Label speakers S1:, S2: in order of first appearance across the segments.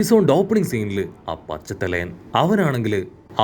S1: Episode opening സീനിൽ ആ പച്ചത്തലയൻ അവനാണെങ്കിൽ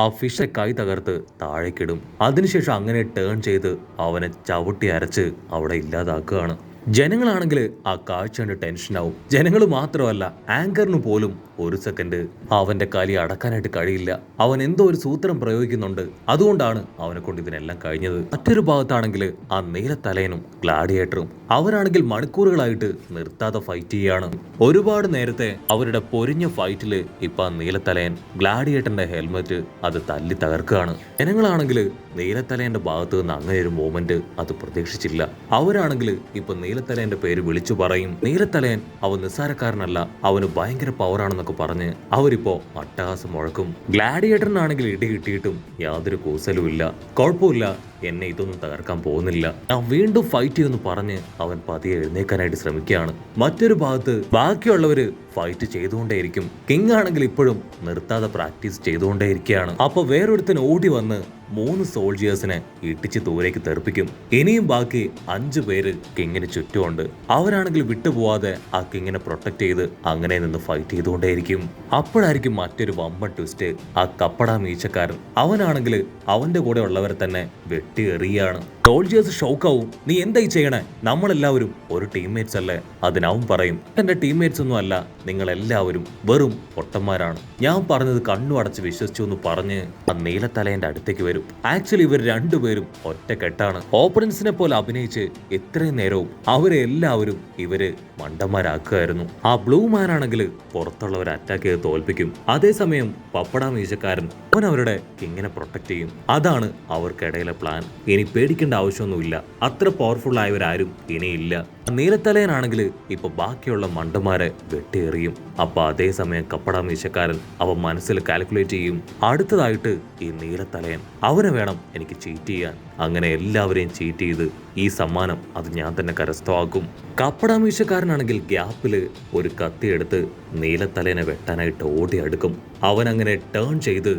S1: ആ ഫിഷെ കൈ തകർത്ത് താഴേക്കിടും. അതിനുശേഷം അങ്ങനെ ടേൺ ചെയ്ത് അവനെ ചവിട്ടി അരച്ച് അവിടെ ഇല്ലാതാക്കുകയാണ്. ജനങ്ങളാണെങ്കിൽ ആ കാഴ്ച കണ്ട് ടെൻഷനാവും. ജനങ്ങൾ മാത്രമല്ല, ആങ്കറിന് പോലും ഒരു സെക്കൻഡ് അവന്റെ കലി അടക്കാനായിട്ട് കഴിയില്ല. അവൻ എന്തോ ഒരു സൂത്രം പ്രയോഗിക്കുന്നുണ്ട്. അതുകൊണ്ടാണ് അവനെ കൊണ്ട് ഇതിനെല്ലാം കഴിഞ്ഞത്. മറ്റൊരു ഭാഗത്താണെങ്കിൽ ആ നീലത്തലയനും ഗ്ലാഡിയേറ്ററും അവരാണെങ്കിൽ മണിക്കൂറുകളായിട്ട് നിർത്താതെ ഫൈറ്റ് ചെയ്യാണ്. ഒരുപാട് നേരത്തെ അവരുടെ പൊരിഞ്ഞ ഫൈറ്റില് ഇപ്പൊ ആ നീലത്തലയൻ ഗ്ലാഡിയേറ്ററിന്റെ ഹെൽമെറ്റ് അത് തല്ലി തകർക്കുകയാണ്. ജനങ്ങളാണെങ്കിൽ നീലത്തലയന്റെ ഭാഗത്ത് നിന്ന് അങ്ങനെ ഒരു മൂവ്മെന്റ് അത് പ്രതീക്ഷിച്ചില്ല. അവരാണെങ്കിൽ ഇപ്പൊ നീലത്തലയന്റെ പേര് വിളിച്ചു പറയും. നീലത്തലയൻ അവൻ നിസ്സാരക്കാരനല്ല, അവന് ഭയങ്കര പവറാണെന്നൊക്കെ പറഞ്ഞ് അവരിപ്പോ അട്ടഹാസം മുഴക്കും. ഗ്ലാഡിയേറ്ററിനാണെങ്കിൽ ഇടി കിട്ടിയിട്ടും യാതൊരു കൂസലുമില്ല. കുഴപ്പമില്ല, എന്നെ ഇതൊന്നും തകർക്കാൻ പോകുന്നില്ല, ഞാൻ വീണ്ടും ഫൈറ്റ് ചെയ്യുമെന്ന് പറഞ്ഞ് അവൻ പതിയെ എഴുന്നേക്കാനായിട്ട് ശ്രമിക്കുകയാണ്. മറ്റൊരു ഭാഗത്ത് ബാക്കിയുള്ളവര് ഫൈറ്റ് ചെയ്തുകൊണ്ടേയിരിക്കും. കിങ് ആണെങ്കിൽ ഇപ്പോഴും നിർത്താതെ പ്രാക്ടീസ് ചെയ്തുകൊണ്ടേയിരിക്കുകയാണ്. അപ്പൊ വേറൊരുത്തൻ ഓടി വന്ന് 3 സോൾജിയേഴ്സിനെ ഇടിച്ച് ദൂരേക്ക് തെറിപ്പിക്കും. ഇനിയും ബാക്കി 5 പേര് കിങ്ങിന് ചുറ്റുമുണ്ട്. അവരാണെങ്കിൽ വിട്ടുപോവാതെ ആ കിങ്ങിനെ പ്രൊട്ടക്ട് ചെയ്ത് അങ്ങനെ നിന്ന് ഫൈറ്റ് ചെയ്തുകൊണ്ടേയിരിക്കും. അപ്പോഴായിരിക്കും മറ്റൊരു വമ്പൻ ട്വിസ്റ്റ്. ആ കപ്പട മീച്ചക്കാരൻ അവനാണെങ്കിൽ അവന്റെ കൂടെ ഉള്ളവരെ തന്നെ വെട്ടി എറിയാണ്. സോൾജിയേഴ്സ് ഷോക്കാവും. നീ എന്തായി ചെയ്യണേ? നമ്മളെല്ലാവരും ഒരു ടീംമേറ്റ്സ് അല്ലേ? അതിനവൻ പറയും, എന്റെ ടീംമേറ്റ്സ് ഒന്നും അല്ല, നിങ്ങൾ എല്ലാവരും വെറും പൊട്ടന്മാരാണ്. ഞാൻ പറഞ്ഞത് കണ്ണു അടച്ച് വിശ്വസിച്ചു എന്ന് പറഞ്ഞ് ആ നീലത്തലയന്റെ അടുത്തേക്ക് വരും. ആക്ച്വലി ഇവർ രണ്ടുപേരും ഒറ്റക്കെട്ടാണ്. ഓപ്പണൻസിനെ പോലെ അഭിനയിച്ച് ഇത്രയും നേരവും അവരെ എല്ലാവരും ഇവര് മണ്ടന്മാരാക്കുകയായിരുന്നു. ആ ബ്ലൂ മാൻ ആണെങ്കിൽ പുറത്തുള്ളവരെ അറ്റാക്ക് ചെയ്ത് തോൽപ്പിക്കും. അതേസമയം പപ്പട മീശക്കാരൻ അവൻ അവരുടെ കിങ്ങിനെ പ്രൊട്ടക്ട് ചെയ്യും. അതാണ് അവർക്കിടയിലെ പ്ലാൻ. ഇനി പേടിക്കേണ്ട ആവശ്യമൊന്നുമില്ല, അത്ര പവർഫുൾ ആയവരാരും ഇനിയില്ല. നീലത്തലയനാണെങ്കിൽ ഇപ്പൊ ബാക്കിയുള്ള മണ്ടന്മാരെ വെട്ടിയെറിയും. അപ്പൊ അതേസമയം കപ്പട മീശക്കാരൻ അവൻ മനസ്സിൽ കാൽക്കുലേറ്റ് ചെയ്യും, അടുത്തതായിട്ട് ഈ നീലത്തലയൻ അവനെ വേണം എനിക്ക് ചീറ്റ് ചെയ്യാൻ. അങ്ങനെ എല്ലാവരെയും ചീറ്റ് ചെയ്ത് ഈ സമ്മാനം അത് ഞാൻ തന്നെ കരസ്ഥമാക്കും. കപ്പട മീശക്കാരനാണെങ്കിൽ ഗ്യാപ്പില് ഒരു കത്തിയെടുത്ത് നീലത്തലയനെ വെട്ടാനായിട്ട് ഓടി അടുക്കും. അവൻ അങ്ങനെ ടേൺ ചെയ്ത്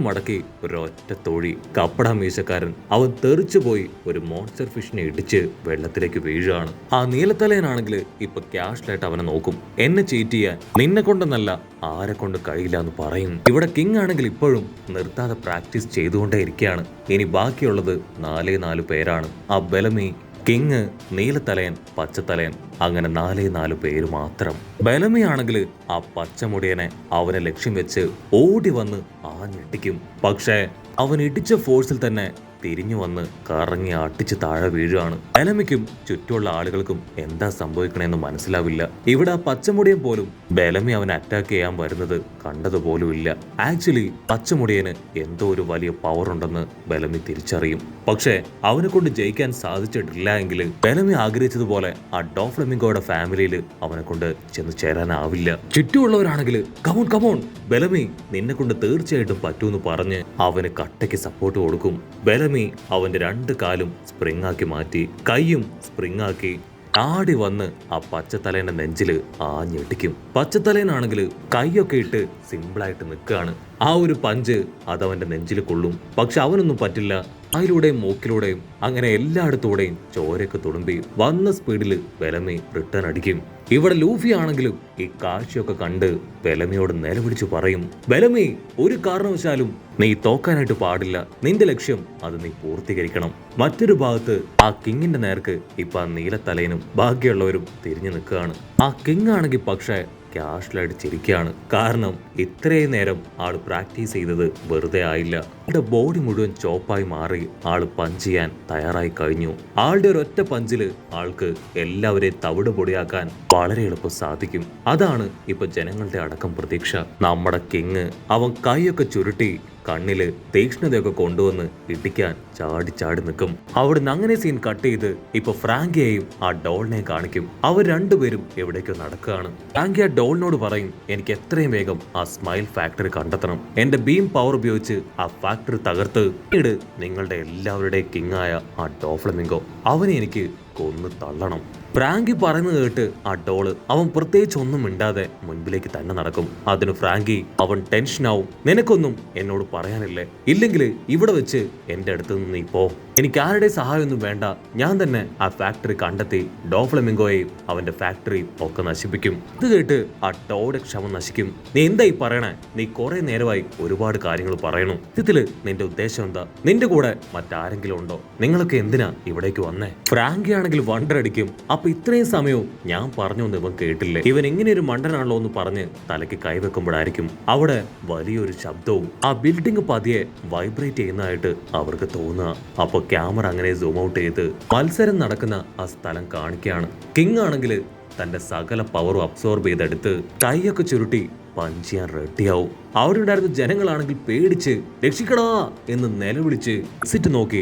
S1: മടക്കി ഒരൊറ്റ തൊഴി. കപ്പട മീശക്കാരൻ അവൻ തെറിച്ചു പോയി ഒരു മോൺസ്റ്റർ ഫിഷിനെ ഇടിച്ച് വെള്ളത്തിലേക്ക് വീഴുകയാണ്. ആ നീലത്തലയനാണെങ്കിൽ ഇപ്പൊ ക്യാഷ്ലായിട്ട് അവനെ നോക്കും. എന്നെ ചീറ്റ് ചെയ്യാൻ നിന്നെ കൊണ്ടെന്നല്ല ആരെ കൊണ്ട് കഴിയില്ല എന്ന് പറയും. ഇവിടെ കിങ് ആണെങ്കിൽ ഇപ്പോഴും നിർത്താതെ പ്രാക്ടീസ് ചെയ്തുകൊണ്ടേ ഇരിക്കുകയാണ്. ഇനി ബാക്കിയുള്ളത് 4 പേരാണ്. ആ ബെലമി, കിങ്, നീലത്തലയൻ, പച്ചത്തലയൻ, അങ്ങനെ 4 പേര് മാത്രം. ബെലമി ആണെങ്കിൽ ആ പച്ചമുടിയനെ അവനെ ലക്ഷ്യം വെച്ച് ഓടി വന്ന് ആഞ്ഞിട്ടിക്കും. പക്ഷേ അവൻ ഇടിച്ച ഫോഴ്സിൽ തന്നെ തിരിഞ്ഞു വന്ന് കറങ്ങി അട്ടിച്ച് താഴെ വീഴുകയാണ്. ബെലമിക്കും ചുറ്റുമുള്ള ആളുകൾക്കും എന്താ സംഭവിക്കണേന്ന് മനസ്സിലാവില്ല. ഇവിടെ ആ പച്ചമുടിയൻ പോലും ബെലമി അവൻ അറ്റാക്ക് ചെയ്യാൻ വരുന്നത് കണ്ടതുപോലുമില്ല. ആക്ച്വലി പച്ചമുടിയന് എന്തോ ഒരു വലിയ പവർ ഉണ്ടെന്ന് ബെലമി തിരിച്ചറിയും. പക്ഷേ അവനെ കൊണ്ട് ജയിക്കാൻ സാധിച്ചിട്ടില്ല എങ്കിൽ ബെലമി ആഗ്രഹിച്ചതുപോലെ ആ ഡോഫ്ലമിംഗോയുടെ ഫാമിലിയിൽ അവനെ കൊണ്ട് ചെന്ന് ചേരാനാവില്ല. ചുറ്റുമുള്ളവരാണെങ്കിൽ കമോൺ കമോൺ ബെലമി, നിന്നെ കൊണ്ട് തീർച്ചയായിട്ടും പറ്റൂന്ന് പറഞ്ഞ് അവന് കട്ടയ്ക്ക് സപ്പോർട്ട് കൊടുക്കും. ബെലമി അവന്റെ 2 കാലും സ്പ്രിംഗ് ആക്കി മാറ്റി, കൈയും സ്പ്രിംഗ് ആക്കി ആടി വന്ന് ആ പച്ചത്തലേന്റെ നെഞ്ചില് ആഞ്ഞിടിക്കും. പച്ചത്തലേനാണെങ്കിൽ കൈയൊക്കെ ഇട്ട് സിമ്പിളായിട്ട് നിൽക്കുകയാണ്. ആ ഒരു പഞ്ച് അതവന്റെ നെഞ്ചിൽ കൊള്ളും. പക്ഷെ അവനൊന്നും പറ്റില്ല. അതിലൂടെയും മൂക്കിലൂടെയും അങ്ങനെ എല്ലായിടത്തൂടെയും ചോരയൊക്കെ തുളുമ്പി വന്ന സ്പീഡിൽ ബെലമി റിട്ടേൺ അടിക്കും. ഇവിടെ ലൂഫി ആണെങ്കിലും ഈ കാഴ്ചയൊക്കെ കണ്ട് ബെലമിയോട് നിലവിളിച്ചു പറയും, ബെലമി, ഒരു കാരണവശാലും നീ തോക്കാനായിട്ട് പാടില്ല. നിന്റെ ലക്ഷ്യം അത് നീ പൂർത്തീകരിക്കണം. മറ്റൊരു ഭാഗത്ത് ആ കിങ്ങിന്റെ നേർക്ക് ഇപ്പൊ ആ നീലത്തലയനും ബാക്കിയുള്ളവരും തിരിഞ്ഞു നിൽക്കുകയാണ്. ആ കിങ് ആണെങ്കിൽ പക്ഷേ ക്യാഷ്ലായിട്ട് ചിരിക്കുകയാണ്. കാരണം ഇത്രയും നേരം ആള് പ്രാക്ടീസ് ചെയ്തത് വെറുതെ ആയില്ല. ആളുടെ ബോഡി മുഴുവൻ ചോപ്പായി മാറി ആള് പഞ്ച് ചെയ്യാൻ തയ്യാറായി കഴിഞ്ഞു. ആളുടെ ഒരൊറ്റ പഞ്ചില് ആൾക്ക് എല്ലാവരെയും തവിട് പൊടിയാക്കാൻ വളരെ എളുപ്പം സാധിക്കും. അതാണ് ഇപ്പൊ ജനങ്ങളുടെ അടക്കം പ്രതീക്ഷ. നമ്മുടെ കിങ് അവൻ കൈയൊക്കെ ചുരുട്ടി കണ്ണില് തീക്ഷ്ണതയൊക്കെ കൊണ്ടുവന്ന് ഇടിക്കാൻ ചാടി ചാടി നിൽക്കും. അവിടുന്ന് അങ്ങനെ സീൻ കട്ട് ചെയ്ത് ഇപ്പൊ ഫ്രാങ്കിയെയും ആ ഡോളിനെയും കാണിക്കും. അവർ രണ്ടുപേരും എവിടേക്കോ നടക്കുകയാണ്. ഫ്രാങ്കി ആ ഡോളിനോട് പറയും, എനിക്ക് എത്രയും വേഗം ആ സ്മൈൽ ഫാക്ടറി കണ്ടെത്തണം. എന്റെ ബീം പവർ ഉപയോഗിച്ച് ആ ഫാക്ടറി തകർത്ത് പിന്നീട് നിങ്ങളുടെ എല്ലാവരുടെയും കിങ്ങായ ആ ഡോഫ്ലമിംഗോ അവനെ എനിക്ക് കൊന്നു തള്ളണം. ഫ്രാങ്കി പറയുന്നത് കേട്ട് ആ ഡോള് അവൻ പ്രത്യേകിച്ച് ഒന്നും മിണ്ടാതെ മുൻപിലേക്ക് തന്നെ നടക്കും. അതിന് ഫ്രാങ്കി അവൻ ടെൻഷനാവും. നിനക്കൊന്നും എന്നോട് പറയാനില്ലേ? ഇല്ലെങ്കിൽ ഇവിടെ വെച്ച് എന്റെ അടുത്ത് നിന്ന് നീ പോ. എനിക്ക് ആരുടെ സഹായമൊന്നും വേണ്ട, ഞാൻ തന്നെ ആ ഫാക്ടറി കണ്ടെത്തി ഡോഫ്ലമിംഗോയെയും അവന്റെ ഫാക്ടറിയും ഒക്കെ നശിപ്പിക്കും. ഇത് കേട്ട് ആ ടോയുടെ ക്ഷമ നശിക്കും. നീ എന്തായി പറയണേ? നീ കുറെ നേരമായി ഒരുപാട് കാര്യങ്ങൾ പറയണു. ഇതില് നിന്റെ ഉദ്ദേശം എന്താ? നിന്റെ കൂടെ മറ്റാരെങ്കിലും ഉണ്ടോ? നിങ്ങളൊക്കെ എന്തിനാ ഇവിടേക്ക് വന്നേ? ഫ്രാങ്കി ആണെങ്കിൽ വണ്ടർ അടിക്കും. അപ്പൊ ഇത്രയും സമയവും ഞാൻ പറഞ്ഞൊന്നും ഇവൻ കേട്ടില്ലേ? ഇവൻ ഇങ്ങനെ ഒരു മണ്ടനാണല്ലോ എന്ന് പറഞ്ഞ് തലയ്ക്ക് കൈവെക്കുമ്പോഴായിരിക്കും അവിടെ വലിയൊരു ശബ്ദവും ആ ബിൽഡിംഗ് പതിയെ വൈബ്രേറ്റ് ചെയ്യുന്നതായിട്ട് അവർക്ക് തോന്നുക. അപ്പൊ ക്യാമറ അങ്ങനെ സൂം ഔട്ട് ചെയ്ത് മത്സരം നടക്കുന്ന ആ സ്ഥലം കാണിക്കുകയാണ്. കിങ് ആണെങ്കിൽ തന്റെ സകല പവറും അബ്സോർബ് ചെയ്തെടുത്ത് കൈയൊക്കെ ചുരുട്ടി പഞ്ച് ചെയ്യാൻ റെഡിയാവും. അവിടെ ഉണ്ടായിരുന്ന ജനങ്ങളാണെങ്കിൽ പേടിച്ച് രക്ഷിക്കടാ എന്ന് നിലവിളിച്ച് എക്സിറ്റ് നോക്കി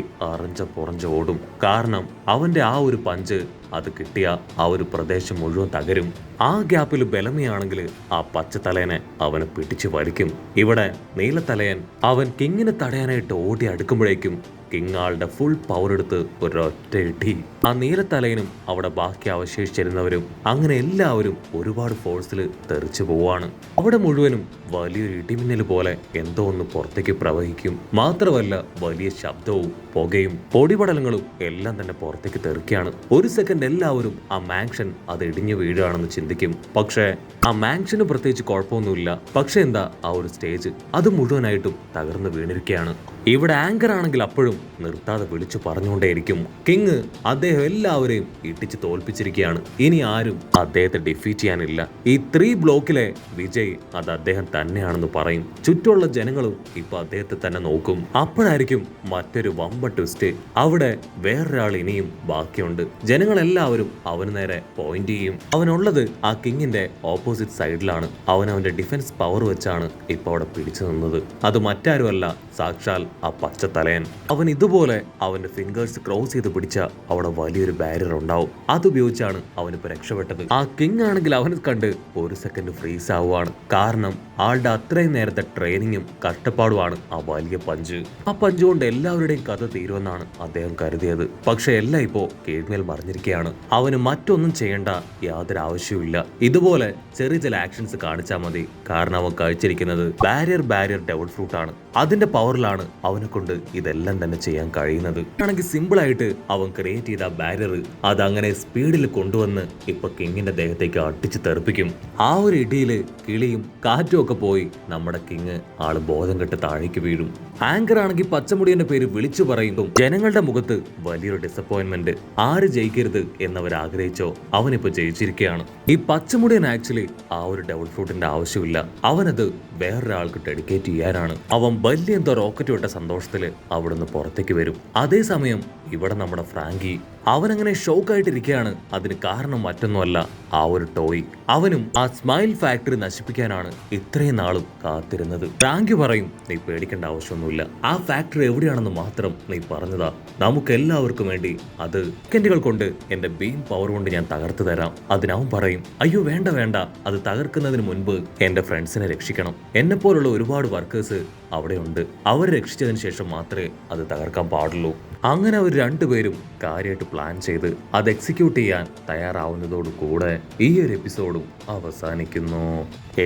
S1: പുറഞ്ച ഓടും. കാരണം അവന്റെ ആ ഒരു പഞ്ച് അത് കിട്ടിയ ആ ഒരു പ്രദേശം മുഴുവൻ തകരും. ആ ഗ്യാപ്പിൽ ബെലമിയാണെങ്കിൽ ആ പച്ചത്തലേനെ അവനെ പിടിച്ചു വലിക്കും. ഇവിടെ നീലത്തലയൻ അവൻ കിങ്ങിനെ തടയാനായിട്ട് ഓടി അടുക്കുമ്പോഴേക്കും കിങ് ആളുടെ ഫുൾ പവർ എടുത്ത് ഒരൊറ്റ ഇടി. ആ നീലത്തലയനും അവിടെ ബാക്കി അവശേഷിച്ചിരുന്നവരും അങ്ങനെ എല്ലാവരും ഒരുപാട് ഫോഴ്സിൽ തെറിച്ചു പോവാണ്. അവിടെ മുഴുവനും വലിയൊരു ഇടിമിന്നൽ പോലെ എന്തോ ഒന്ന് പുറത്തേക്ക് പ്രവഹിക്കും. മാത്രമല്ല വലിയ ശബ്ദവും പുകയും പൊടിപടലങ്ങളും എല്ലാം തന്നെ പുറത്തേക്ക് തെറിക്കുകയാണ്. ഒരു സെക്കൻഡ് എല്ലാവരും ആ മാൻഷൻ അത് ഇടിഞ്ഞു വീഴുകയാണെന്ന് ചിന്തിക്കും. പക്ഷേ ആ മാൻഷന് പ്രത്യേകിച്ച് കുഴപ്പമൊന്നുമില്ല. പക്ഷെ എന്താ ആ ഒരു സ്റ്റേജ് അത് മുഴുവനായിട്ടും തകർന്ന് വീണിരിക്കുകയാണ്. ഇവിടെ ആങ്കർ ആണെങ്കിൽ അപ്പോഴും നിർത്താതെ വിളിച്ചു പറഞ്ഞുകൊണ്ടേയിരിക്കും. കിങ് അദ്ദേഹം എല്ലാവരെയും ഇടിച്ച് തോൽപ്പിച്ചിരിക്കുകയാണ്. ഇനി ആരും അദ്ദേഹത്തെ ഡിഫീറ്റ് ചെയ്യാനില്ല. ഈ 3 ബ്ലോക്കിലെ വിജയ് അത് അദ്ദേഹം തന്നെയാണെന്ന് പറയും. ചുറ്റുമുള്ള ജനങ്ങളും ഇപ്പൊ അദ്ദേഹത്തെ തന്നെ നോക്കും. അപ്പോഴായിരിക്കും മറ്റൊരു വമ്പ ട്വിസ്റ്റ്. അവിടെ വേറൊരാൾ ഇനിയും ബാക്കിയുണ്ട്. ജനങ്ങളെല്ലാവരും അവന് നേരെ പോയിന്റ് ചെയ്യും. അവനുള്ളത് ആ കിങ്ങിന്റെ ഓപ്പോസിറ്റ് സൈഡിലാണ്. അവന്റെ ഡിഫൻസ് പവർ വെച്ചാണ് ഇപ്പൊ അവിടെ പിടിച്ചു നിന്നത്. അത് മറ്റാരുമല്ല, സാക്ഷാൽ ആ പച്ചത്തലയൻ. അവൻ ഇതുപോലെ അവന്റെ ഫിംഗേഴ്സ് ക്രോസ് ചെയ്ത് പിടിച്ച അവിടെ വലിയൊരു ബാരിയർ ഉണ്ടാവും. അതുപയോഗിച്ചാണ് അവനിപ്പോ രക്ഷപ്പെട്ടത്. ആ കിങ് ആണെങ്കിൽ അവനെ കണ്ട് ഒരു സെക്കൻഡ് ഫ്രീസ് ആവുകയാണ്. കാരണം ആളുടെ അത്രയും നേരത്തെ ട്രെയിനിങ്ങും കഷ്ടപ്പാടുമാണ് ആ വലിയ പഞ്ച്. ആ പഞ്ച് കൊണ്ട് എല്ലാവരുടെയും കഥ തീരുമെന്നാണ് അദ്ദേഹം കരുതിയത്. പക്ഷെ എല്ലാം ഇപ്പോ കീഴ്മേൽ മറിഞ്ഞിരിക്കുകയാണ്. അവന് മറ്റൊന്നും ചെയ്യേണ്ട യാതൊരു ആവശ്യവുമില്ല. ഇതുപോലെ ചെറിയ ചില ആക്ഷൻസ് കാണിച്ചാൽ മതി. കാരണം അവൻ കഴിച്ചിരിക്കുന്നത് ബാരിയർ ഡെവൽ ഫ്രൂട്ട് ആണ്. അതിന്റെ പവറിലാണ് അവനെ കൊണ്ട് ഇതെല്ലാം തന്നെ ചെയ്യാൻ കഴിയുന്നത്. ആണെങ്കിൽ സിമ്പിൾ ആയിട്ട് അവൻ ക്രിയേറ്റ് ചെയ്ത ബാരിയർ അതങ്ങനെ സ്പീഡിൽ കൊണ്ടുവന്ന് ഇപ്പൊ കിങ്ങിന്റെ ദേഹത്തേക്ക് അടിച്ച് തെറിപ്പിക്കും. ആ ഒരു ഇടിയില് കിളിയും കാറ്റും ഒക്കെ പോയി നമ്മുടെ കിങ് ആള് ബോധം കെട്ട് താഴേക്ക് വീഴും. ആങ്കർ ആണെങ്കിൽ പച്ചമുടിയന്റെ പേര് വിളിച്ചു പറയുമ്പോൾ ജനങ്ങളുടെ മുഖത്ത് വലിയൊരു ഡിസപ്പോയിന്റ്മെന്റ്. ആര് ജയിക്കരുത് എന്നവർ ആഗ്രഹിച്ചോ അവനിപ്പോ ജയിച്ചിരിക്കുകയാണ്. ഈ പച്ചമുടിയൻ ആക്ച്വലി ആ ഒരു ഡെവൽ ഫ്രൂട്ടിന്റെ ആവശ്യമില്ല. അവനത് വേറൊരാൾക്ക് ഡെഡിക്കേറ്റ് ചെയ്യാനാണ്. അവൻ വലിയ എന്തോ റോക്കറ്റ് വിട്ട സന്തോഷത്തില് അവിടുന്ന് പുറത്തേക്ക് വരും. അതേസമയം ഇവിടെ നമ്മുടെ ഫ്രാങ്കി അവനങ്ങനെ ഷോക്കായിട്ടിരിക്കുകയാണ്. അതിന് കാരണം മറ്റൊന്നുമല്ല, ആ ഒരു ടോയ്. അവനും ആ സ്മൈൽ ഫാക്ടറി നശിപ്പിക്കാനാണ് ഇത്രയും നാളും കാത്തിരുന്നത്. ഫ്രാങ്കി പറയും, നീ പേടിക്കേണ്ട ആവശ്യമൊന്നുമില്ല. ആ ഫാക്ടറി എവിടെയാണെന്ന് മാത്രം നീ പറഞ്ഞതാ. നമുക്ക് എല്ലാവർക്കും വേണ്ടി അത് സെക്കൻഡുകൾ കൊണ്ട് എന്റെ ബീം പവർ കൊണ്ട് ഞാൻ തകർത്തു തരാം. അതിനവൻ പറയും, അയ്യോ വേണ്ട വേണ്ട, അത് തകർക്കുന്നതിന് മുൻപ് എന്റെ ഫ്രണ്ട്സിനെ രക്ഷിക്കണം. എന്നെ പോലുള്ള ഒരുപാട് വർക്കേഴ്സ് അവിടെയുണ്ട്. അവരെ രക്ഷിച്ചതിന് ശേഷം മാത്രമേ അത് തകർക്കാൻ പാടുള്ളൂ. അങ്ങനെ അവർ രണ്ടുപേരും കാര്യമായിട്ട് പ്ലാൻ ചെയ്ത് അത് എക്സിക്യൂട്ട് ചെയ്യാൻ തയ്യാറാവുന്നതോടുകൂടെ ഈ ഒരു എപ്പിസോഡും അവസാനിക്കുന്നു.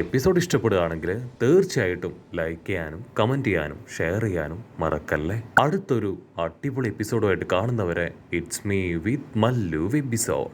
S1: എപ്പിസോഡ് ഇഷ്ടപ്പെടുകയാണെങ്കിൽ തീർച്ചയായിട്ടും ലൈക്ക് ചെയ്യാനും കമന്റ് ചെയ്യാനും ഷെയർ ചെയ്യാനും മറക്കല്ലേ. അടുത്തൊരു അടിപൊളി എപ്പിസോഡുമായിട്ട് കാണുന്നവരെ it's me with Mallu episode.